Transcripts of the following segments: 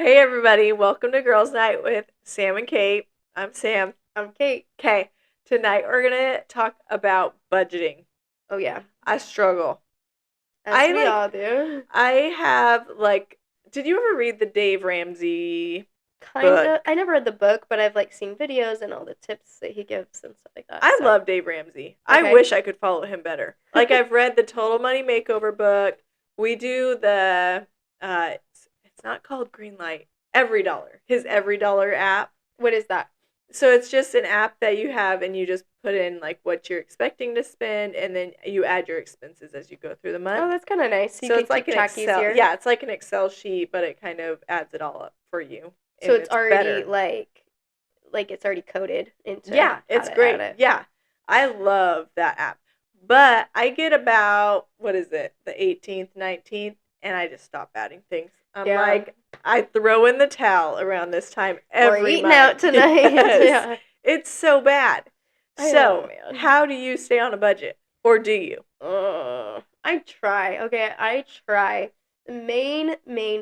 Hey everybody, welcome to Girls Night with Sam and Kate. I'm Sam. I'm Kate. Okay, tonight we're gonna talk about budgeting. Oh yeah, I struggle. as I we like, all do. I have did you ever read the Dave Ramsey Kinda. book? I never read the book, but I've seen videos and all the tips that he gives and stuff like that. I So love Dave Ramsey. I okay. wish I could follow him better. I've read the Total Money Makeover book. We do the it's not called Greenlight. Every Dollar. His Every Dollar app. What is that? So it's just an app that you have and you just put in what you're expecting to spend and then you add your expenses as you go through the Oh, month. that's kind of nice. You So can it's like keep an track Excel. easier. Yeah, it's like an Excel sheet, but it kind of adds it all up for you So and it's it's already better. like it's already coded into Yeah, how it's to add great. it. Yeah. I love that app. But I get about what is it? The 18th, 19th and I just stop adding things. I'm Yeah. like I throw in the towel around this time We're every eating month. out tonight. Yes. Yeah. It's so bad. I know, So, man. how do you stay on a budget? Or do you? I try. Okay, I try. The main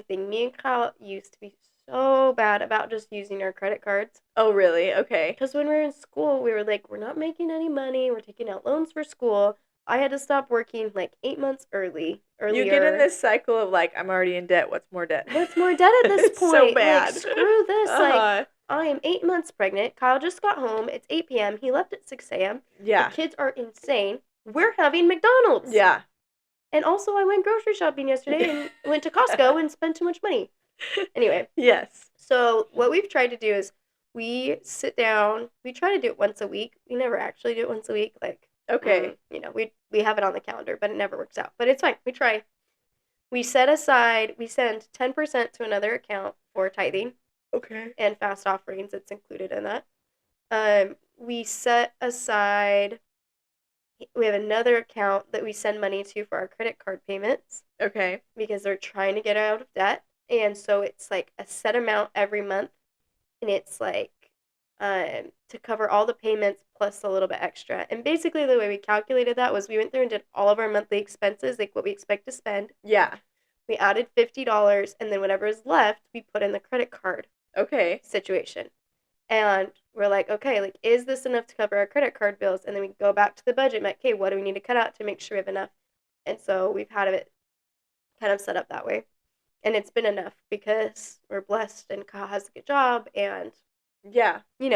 thing. Me and Kyle used to be so bad about just using our credit cards. Oh, really? Okay. Because when we were in school, we were like, we're not making any money. We're taking out loans for school. I had to stop working 8 months You get in earlier. this cycle of I'm already in debt. What's more debt? What's more debt at this It's so point? bad. Screw this. Uh-huh. I am 8 months pregnant. Kyle just got home. It's 8 p.m. He left at 6 a.m. The Yeah. kids are insane. We're having McDonald's. Yeah. And also, I went grocery shopping yesterday and went to Costco and spent too much money. Anyway, Yes. so what we've tried to do is we sit down. We try to do it once a week. We never actually do it once a week. Okay. We have it on the calendar, but it never works out. But it's fine. We try. We set aside. We send 10% to another account for tithing Okay. and fast offerings. It's included in that. We set aside. We have another account that we send money to for our credit card payments Okay. because they're trying to get out of debt. And so it's like a set amount every month. And it's to cover all the payments plus a little bit extra. And basically, the way we calculated that was we went through and did all of our monthly expenses, like what we expect to spend. Yeah. We added $50, and then whatever is left, we put in the credit card Okay. situation. And we're like, okay, is this enough to cover our credit card bills? And then we go back to the budget, like, okay, what do we need to cut out to make sure we have enough? And so we've had it kind of set up that way. And it's been enough because we're blessed and Kyle has a good job and, Yeah. we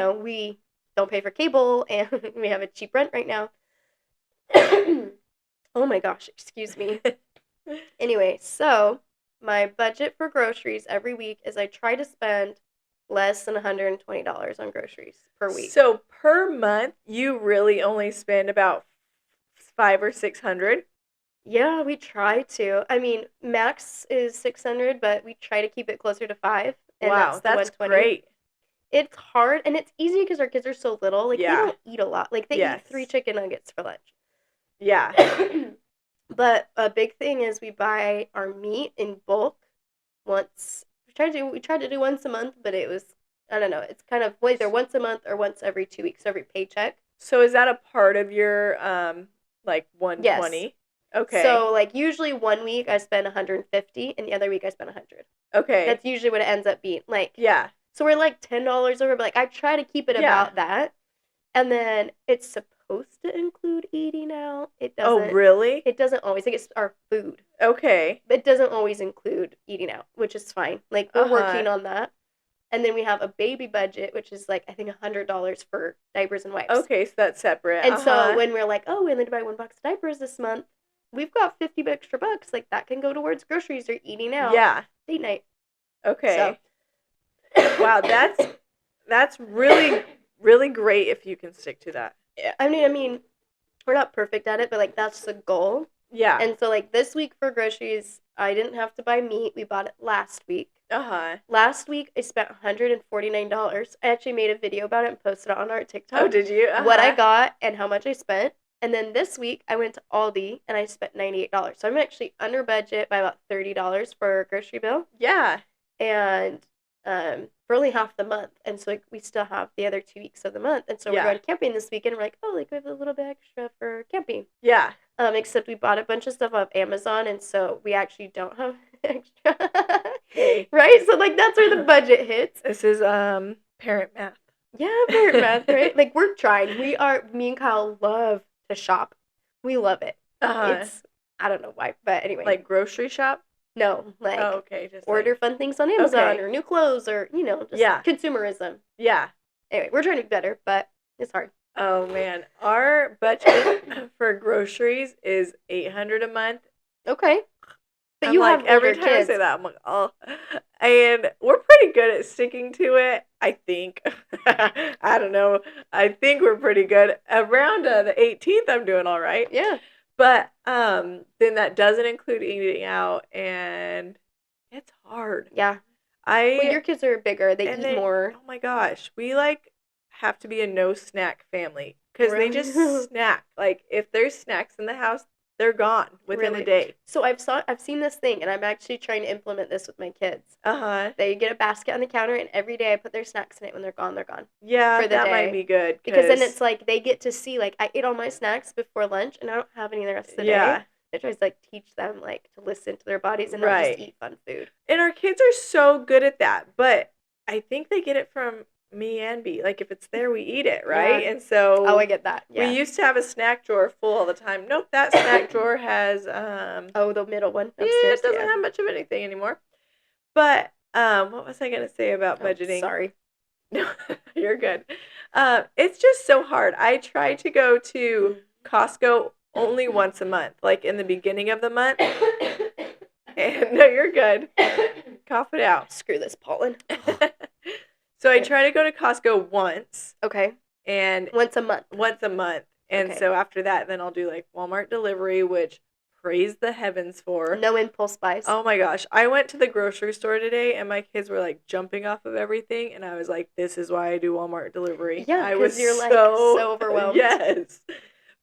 don't pay for cable and we have a cheap rent right now. Oh my gosh, excuse me. Anyway, so my budget for groceries every week is I try to spend less than $120 on groceries per week. So per month, you really only spend about 500 or 600. Yeah, we try to. I mean, max is 600, but we try to keep it closer to 5, and that's Wow, the that's 120. great. It's hard and it's easy because our kids are so little. They Yeah. don't eat a lot. They Yes. eat 3 chicken nuggets for lunch. Yeah. But a big thing is we buy our meat in bulk once. We tried to do once a month, but it was, I don't know. It's kind of either once a month or once every 2 weeks, every paycheck. So is that a part of your Yes. 120? Okay. So usually one week I spend 150 and the other week I spend 100. Okay. That's usually what it ends up being. Yeah. So we're $10 over, but I try to keep it Yeah. about that. And then it's supposed to include eating out. It Oh, doesn't. really? It doesn't always. It's our food. Okay. It doesn't always include eating out, which is fine. We're working on that. And then we have a baby budget, which is I think $100 for diapers and wipes. Okay, so that's separate. And so when we're oh, we only to buy 1 box of diapers this month, we've got 50 extra bucks. That can go towards groceries or eating out. Yeah. Date night. Okay. So. Wow, that's really really great if you can stick to that. I mean, we're not perfect at it, but that's the goal. Yeah. And so this week for groceries, I didn't have to buy meat. We bought it last week. Uh-huh. Last week I spent $149. I actually made a video about it and posted it on our TikTok. Oh, did you? Uh-huh. What I got and how much I spent. And then this week I went to Aldi and I spent $98. So I'm actually under budget by about $30 for a grocery bill. Yeah. And for only half the month, and so like we still have the other 2 weeks of the month, and so we're Yeah. going camping this weekend. We're like, oh, like we have a little bit extra for camping. Yeah. Except we bought a bunch of stuff off Amazon, and so we actually don't have extra. Hey. Right? So like that's where the budget hits. This is parent math. Yeah, parent math, right? Like we're trying. Me and Kyle love to shop. We love it. It's I don't know why, but anyway. Like grocery shop? No, like okay, just order fun things on Amazon Okay. or new clothes or just Yeah. consumerism. Yeah. Anyway, we're trying to be better, but it's hard. Oh man, our budget for groceries is $800 a month. Okay. But I'm you like, have every older time kids. I say that, I'm like, oh, and we're pretty good at sticking to it. I think. I don't know. I think we're pretty good. Around the 18th, I'm doing all right. Yeah. But then that doesn't include eating out, and it's hard. Yeah. Well, your kids are bigger. They eat more. Oh my gosh, we like have to be a no snack family because Really? they just snack. Like if there's snacks in the house, they're gone within Really? a day. So I've seen this thing, and I'm actually trying to implement this with my kids. They get a basket on the counter, and every day I put their snacks in it. When they're gone, they're gone. Yeah, for the that day. might be good Because then it's like they get to see like I ate all my snacks before lunch, and I don't have any the rest of the day. It tries to like teach them like to listen to their bodies and not just eat fun food. And our kids are so good at that, but I think they get it from me and B. Like if it's there, we eat it, right? Yeah. And so I get that. Yeah. We used to have a snack drawer full all the time. Nope, that snack drawer has the middle one upstairs. Yeah, it doesn't have much of anything anymore. But what was I gonna say about budgeting? Sorry. No, you're good. It's just so hard. I try to go to Costco only once a month, like in the beginning of the month. And no, you're good. Cough it out. Screw this pollen. So I try to go to Costco once. Okay. And once a month. And so after that, then I'll do like Walmart delivery, which praise the heavens for. No impulse buys. Oh my gosh. I went to the grocery store today and my kids were like jumping off of everything. And I was like, this is why I do Walmart delivery. Yeah, because you're like so overwhelmed. Yes.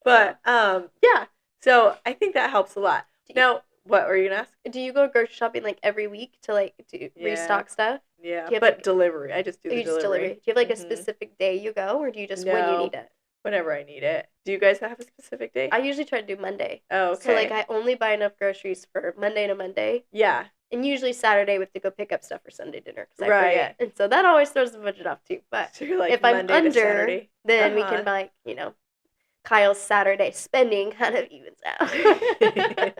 But yeah. So I think that helps a lot. Now, what were you going to ask? Do you go grocery shopping like every week to like restock stuff? Yeah, but delivery. I just do the delivery. Do you have like a specific day you go, or do you just when you need it? Whenever I need it. Do you guys have a specific day? I usually try to do Monday. Oh, okay. So like I only buy enough groceries for Monday to Monday. Yeah. And usually Saturday we have to go pick up stuff for Sunday dinner because I forget. And so that always throws the budget off too. But so you're like if Monday I'm to under, Saturday. then we can buy, Kyle's Saturday spending kind of evens out.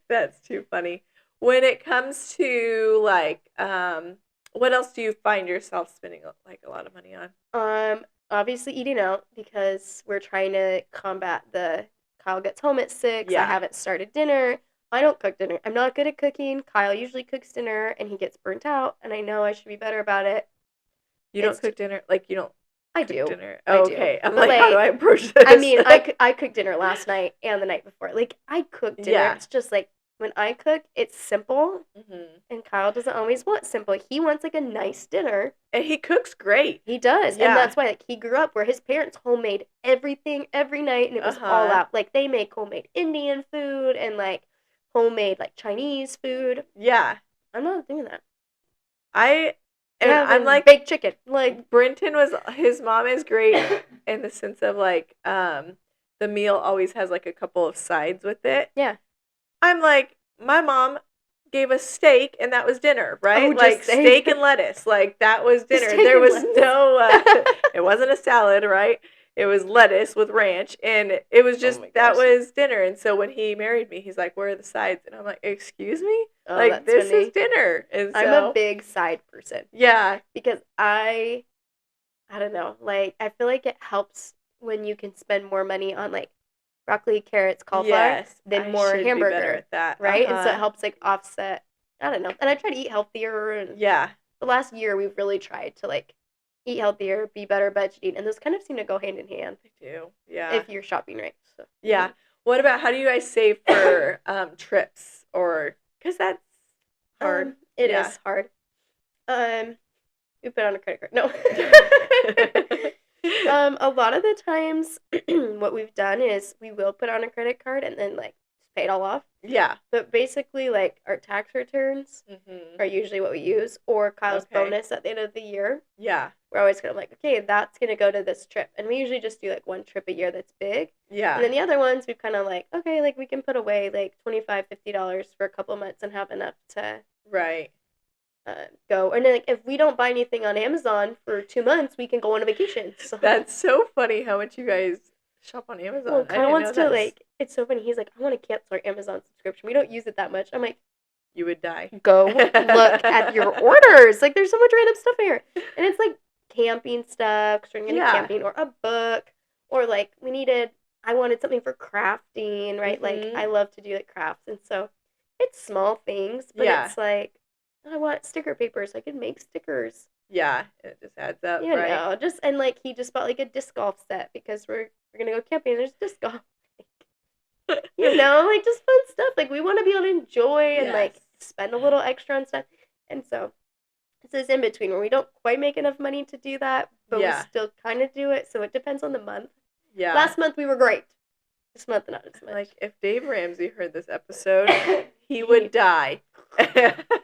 That's too funny. When it comes to like what else do you find yourself spending like a lot of money on? Obviously eating out because we're trying to combat the Kyle gets home at 6. I haven't started dinner. I don't cook dinner. I'm not good at cooking. Kyle usually cooks dinner and he gets burnt out, and I know I should be better about it. You don't cook dinner? Like you don't I do. Dinner? Oh, okay. I'm but like, how do I approach this? I mean, I cooked dinner last night and the night before. Like, I cook dinner. Yeah. It's just like, when I cook, it's simple. Mm-hmm. And Kyle doesn't always want simple. He wants, like, a nice dinner. And he cooks great. He does. Yeah. And that's why, like, he grew up where his parents homemade everything every night. And it was all out. Like, they make homemade Indian food and, like, homemade, like, Chinese food. Yeah. I'm not doing that. I'm like baked chicken. Like Brenton his mom is great in the sense of like the meal always has like a couple of sides with it. Yeah. I'm like, my mom gave us steak and that was dinner, right? Like steak and lettuce. Like that was dinner. There was no it wasn't a salad, right? It was lettuce with ranch, and it was just that was dinner. And so when he married me, he's like, "Where are the sides?" And I'm like, "Excuse me, like this is dinner." And so, I'm a big side person. Yeah, because I don't know, like I feel like it helps when you can spend more money on like broccoli, carrots, cauliflower, than more hamburger. Be better at that, right? And so it helps like offset. I don't know, and I try to eat healthier. And the last year we've really tried to like eat healthier, be better budgeting, and those kind of seem to go hand in hand. They do, yeah. If you're shopping right. So. Yeah. What about how do you guys save for trips or because that's hard? It is hard. We put on a credit card. No. A lot of the times, what we've done is we will put on a credit card and then like pay it all off. Yeah. But basically, like, our tax returns are usually what we use, or Kyle's bonus at the end of the year. Yeah. We're always kind of like, okay, that's going to go to this trip. And we usually just do, like, one trip a year that's big. Yeah. And then the other ones, we've kind of like, okay, like, we can put away, like, $25, $50 for a couple months and have enough to go. And then, like, if we don't buy anything on Amazon for 2 months, we can go on a vacation. So that's so funny how much you guys shop on Amazon. Well, Kyle wants to, like, it's so funny. He's like, I want to cancel our Amazon subscription. We don't use it that much. I'm like, you would die. Go look at your orders. Like, there's so much random stuff here. And it's like camping stuff, because we're going to camping, or a book, or like I wanted something for crafting, right? Like, I love to do like crafts. And so it's small things, but it's like, I want sticker paper so I can make stickers. Yeah, it just adds up, you know, and like he just bought like a disc golf set because we're gonna go camping and there's disc golf. You know, like just fun stuff. Like we want to be able to enjoy and like spend a little extra on stuff. And so it's this in between where we don't quite make enough money to do that, but we still kind of do it. So it depends on the month. Yeah. Last month we were great. This month not as much. Like if Dave Ramsey heard this episode, he would die.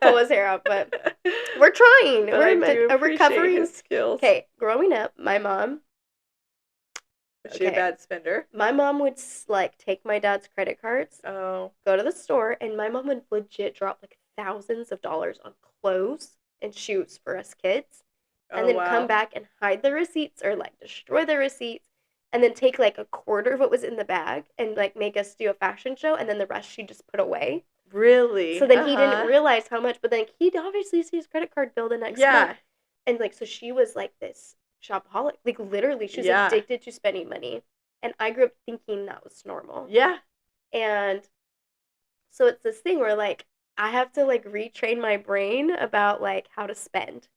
Pull his hair out, but we're trying. But we're a recovery skills. Okay, growing up, my mom. Was she a bad spender? My mom would like take my dad's credit cards. Oh. Go to the store, and my mom would legit drop like thousands of dollars on clothes and shoes for us kids, and then come back and hide the receipts or like destroy the receipts, and then take like a quarter of what was in the bag and like make us do a fashion show, and then the rest she just put away. Really? So then he didn't realize how much, but then he'd obviously see his credit card bill the next month. And like, so she was like this shopaholic. Like literally, she was addicted to spending money. And I grew up thinking that was normal. Yeah. And so it's this thing where like, I have to like retrain my brain about like how to spend.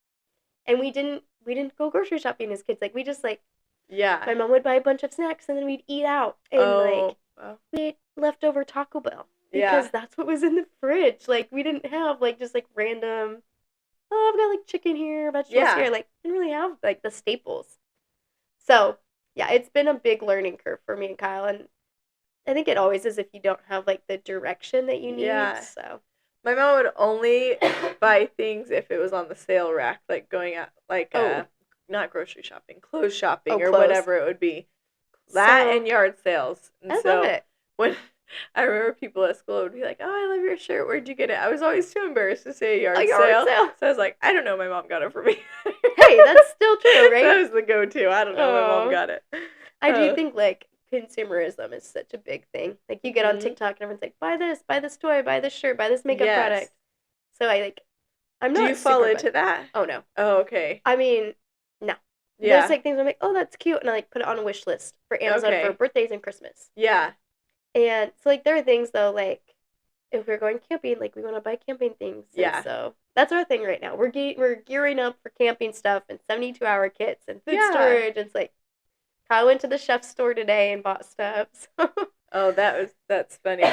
And we didn't go grocery shopping as kids. Like we just like, my mom would buy a bunch of snacks and then we'd eat out. And we ate leftover Taco Bell. Because that's what was in the fridge. Like, we didn't have, like, just, like, random, I've got, like, chicken here, vegetables here. Like, didn't really have, like, the staples. So, yeah, it's been a big learning curve for me and Kyle. And I think it always is if you don't have, like, the direction that you need. Yeah. So. My mom would only buy things if it was on the sale rack. Like, going out, like, not grocery shopping, clothes shopping or whatever it would be. That and yard sales. And I love it. When I remember people at school would be like, oh, I love your shirt. Where'd you get it? I was always too embarrassed to say a yard sale. So I was like, I don't know. My mom got it for me. Hey, that's still true, right? That was the go-to. I don't know. My mom got it. I do think, like, consumerism is such a big thing. Like, you get on TikTok and everyone's like, buy this toy, buy this shirt, buy this makeup product. So I'm not. Do you fall into that? Oh, no. Oh, okay. I mean, no. Yeah. There's, like, things I'm like, oh, that's cute. And I, like, put it on a wish list for Amazon for birthdays and Christmas. Yeah. And so, like, there are things, though, like, if we're going camping, like, we want to buy camping things. Yeah. So that's our thing right now. We're gearing up for camping stuff and 72-hour kits and food storage. It's like, Kyle went to the chef's store today and bought stuff. So. Oh, that's funny.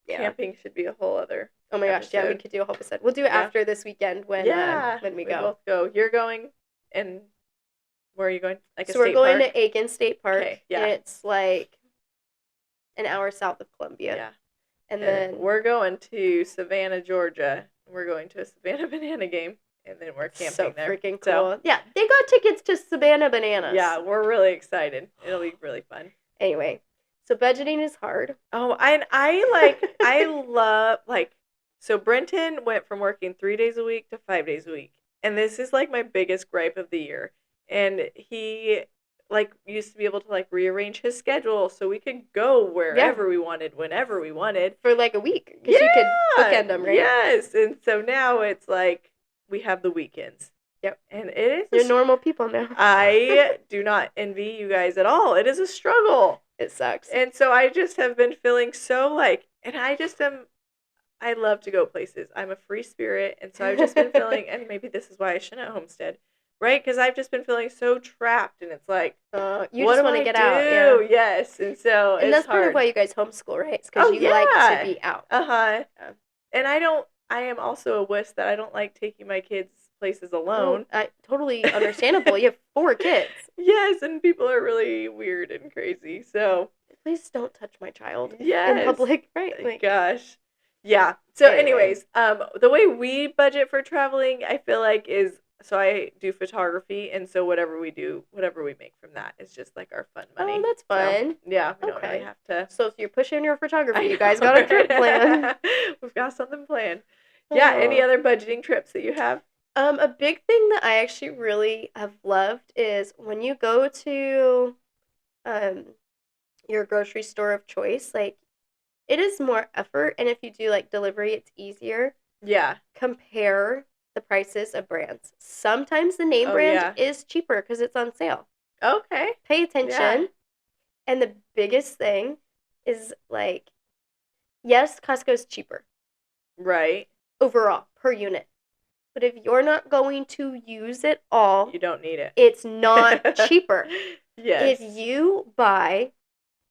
Camping should be a whole other Oh, my gosh, yeah, we could do a whole episode. We'll do it after this weekend when we go. Both go. You're going, and where are you going? Like so we're going to Aiken State Park. Okay, yeah. And it's, like, an hour south of Columbia. Yeah. And then we're going to Savannah, Georgia. We're going to a Savannah Banana game, and then we're camping there. So freaking cool. So, yeah, they got tickets to Savannah Bananas. Yeah, we're really excited. It'll be really fun. Anyway, so budgeting is hard. Oh, I love, like, so Brenton went from working 3 days a week to 5 days a week. And this is, like, my biggest gripe of the year. And he, like, used to be able to, like, rearrange his schedule so we could go wherever we wanted, whenever we wanted. For, like, a week. Because you could bookend them, right? Yes. And so now it's, like, we have the weekends. Yep. And it is. You're normal people now. I do not envy you guys at all. It is a struggle. It sucks. And so I just have been feeling so, like, and I love to go places. I'm a free spirit. And so I've just been feeling, and maybe this is why I shouldn't homestead. Right? Because I've just been feeling so trapped, and it's like, you just want to get out. Yeah. Yes, and so and that's hard. part of why you guys homeschool, right? It's because you like to be out. Yeah. And I don't I am also a wuss that I don't like taking my kids places alone. Totally understandable. You have 4 kids. Yes, and people are really weird and crazy. So please don't touch my child in public, right? Like, gosh. Yeah. So anyways, the way we budget for traveling, I feel like is so I do photography, and so whatever we do, whatever we make from that is just like our fun money. Oh, that's fun. So, yeah, we don't really have to. So if you're pushing your photography, you guys got a trip planned. We've got something planned. Yeah. Any other budgeting trips that you have? A big thing that I actually really have loved is when you go to your grocery store of choice, like it is more effort, and if you do like delivery, it's easier. Yeah. Compare the prices of brands. Sometimes the name brand is cheaper because it's on sale. Okay. Pay attention. Yeah. And the biggest thing is like, yes, Costco's cheaper. Right. Overall, per unit. But if you're not going to use it all, you don't need it. It's not cheaper. Yes. If you buy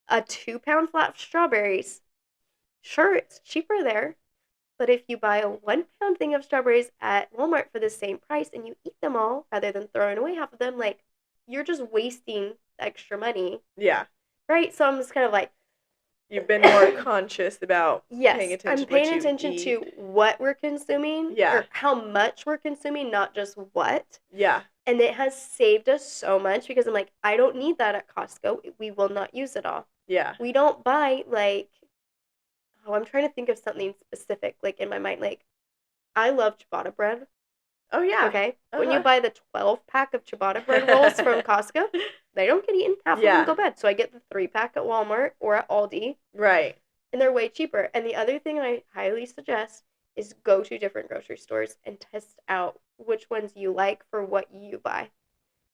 a 2-pound flat of strawberries, sure, it's cheaper there. But if you buy a 1-pound thing of strawberries at Walmart for the same price and you eat them all rather than throwing away half of them, like, you're just wasting extra money. Yeah. Right? So I'm just kind of like, you've been more conscious about paying attention. I'm paying attention to what we're consuming. Yeah. Or how much we're consuming, not just what. Yeah. And it has saved us so much because I'm like, I don't need that at Costco. We will not use it all. Yeah. We don't buy, like, I'm trying to think of something specific, like, in my mind. Like, I love ciabatta bread. Oh, yeah. Okay? When you buy the 12-pack of ciabatta bread rolls from Costco, they don't get eaten. Half of them go bad. So I get the 3-pack at Walmart or at Aldi. Right. And they're way cheaper. And the other thing I highly suggest is go to different grocery stores and test out which ones you like for what you buy.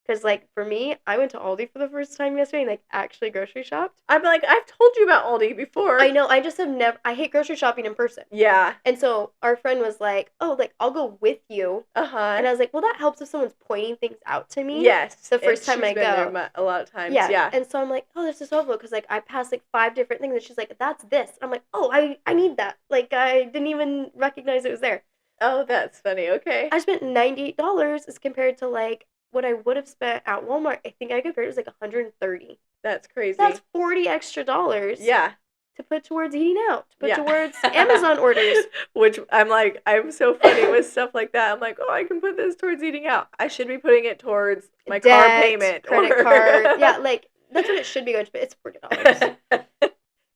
Because, like, for me, I went to Aldi for the first time yesterday and, like, actually grocery shopped. I'm like, I've told you about Aldi before. I know. I just have never... I hate grocery shopping in person. Yeah. And so our friend was like, oh, like, I'll go with you. Uh-huh. And I was like, well, that helps if someone's pointing things out to me. Yes. The first time I go. There a lot of times. Yeah. And so I'm like, oh, this is so helpful. Because, like, I passed, like, 5 different things. And she's like, that's this. I'm like, oh, I need that. Like, I didn't even recognize it was there. Oh, that's funny. Okay. I spent $98 as compared to, like, what I would have spent at Walmart. I think I compared it was like $130. That's crazy. That's $40 extra. Yeah. To put towards eating out. To put towards Amazon orders. Which I'm like, I'm so funny with stuff like that. I'm like, oh, I can put this towards eating out. I should be putting it towards my car payment. Credit card. Yeah, like, that's what it should be going to, but it's $40.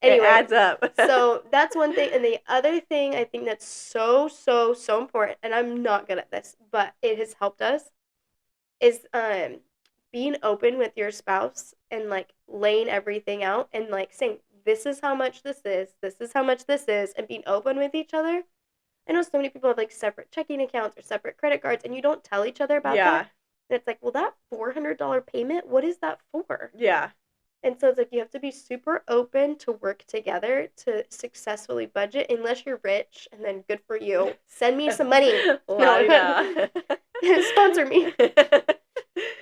Anyway, it adds up. So that's one thing. And the other thing I think that's so, so, so important, and I'm not good at this, but it has helped us, is being open with your spouse and, like, laying everything out and, like, saying, this is how much this is how much this is, and being open with each other. I know so many people have, like, separate checking accounts or separate credit cards, and you don't tell each other about that. And it's like, well, that $400 payment, what is that for? Yeah. And so it's like you have to be super open to work together to successfully budget, unless you're rich, and then good for you. Send me some money. Sponsor me.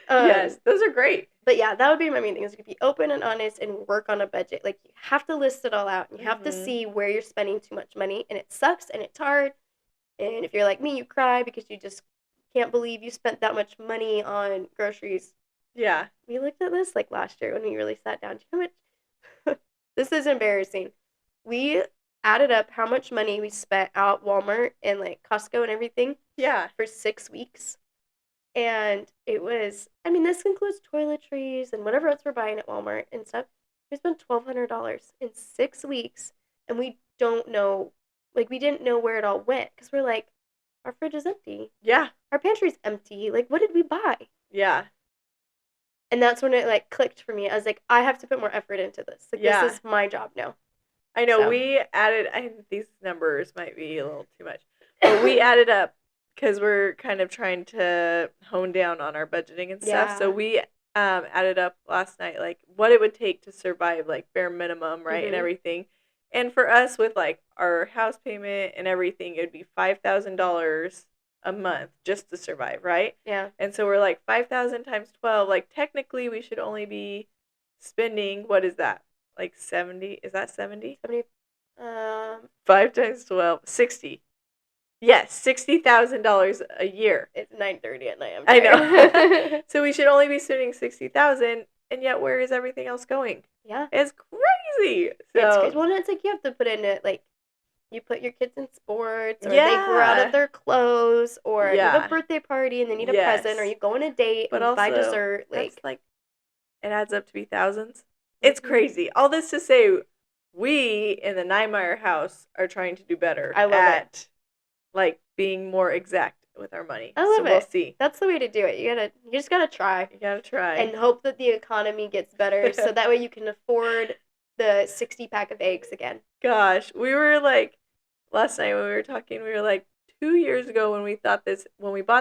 Yes, those are great. But yeah, that would be my main thing, is to be open and honest and work on a budget. Like, you have to list it all out. And you have to see where you're spending too much money. And it sucks and it's hard. And if you're like me, you cry because you just can't believe you spent that much money on groceries. Yeah. We looked at this, like, last year when we really sat down. Do you know how much? This is embarrassing. We added up how much money we spent out at Walmart and, like, Costco and everything. Yeah. For 6 weeks. And it was, I mean, this includes toiletries and whatever else we're buying at Walmart and stuff. We spent $1,200 in 6 weeks. And we don't know, like, we didn't know where it all went. Because we're like, our fridge is empty. Yeah. Our pantry's empty. Like, what did we buy? Yeah. And that's when it, like, clicked for me. I was like, I have to put more effort into this. Like, this is my job now. I know. So. We added, these numbers might be a little too much. But we added up because we're kind of trying to hone down on our budgeting and stuff. Yeah. So we added up last night, like, what it would take to survive, like, bare minimum, right, and everything. And for us, with, like, our house payment and everything, it would be $5,000 a month just to survive, right? Yeah. And so we're like, 5,000 times 12, like, technically we should only be spending, what is that? Like 70? Is that 70? 70. 5 times 12, 60. Yes, $60,000 a year. It's 9:30 at night. I know. So we should only be spending $60,000, and yet where is everything else going? Yeah, it's crazy. So it's crazy. Well, it's like you have to put in it like. You put your kids in sports, or they grow out of their clothes, or you have a birthday party and they need a present, or you go on a date but and buy dessert. That's like, it adds up to be thousands. It's crazy. All this to say, we in the Niemeyer house are trying to do better at like being more exact with our money. I love it. We'll see. That's the way to do it. You just gotta try. You gotta try and hope that the economy gets better, so that way you can afford the 60-pack of eggs again. Gosh, we were like, last night when we were talking, we were like, 2 years ago when we bought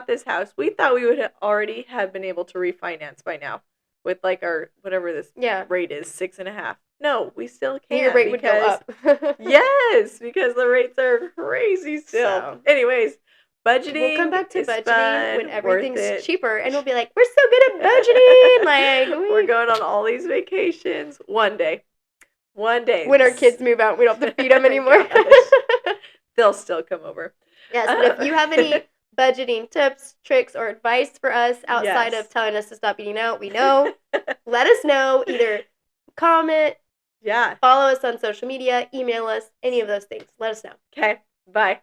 this house, we thought we would already have been able to refinance by now with like our, whatever this rate is, 6.5. No, we still can't. Your rate would go up. Yes, because the rates are crazy still. So, anyways, budgeting. We'll come back to budgeting when everything's cheaper, and we'll be like, we're so good at budgeting. Like we're going on all these vacations one day. When our kids move out, we don't have to feed them anymore. They'll still come over. Yes, but if you have any budgeting tips, tricks, or advice for us outside of telling us to stop eating out, we know. Let us know. Either comment, follow us on social media, email us, any of those things. Let us know. Okay, bye.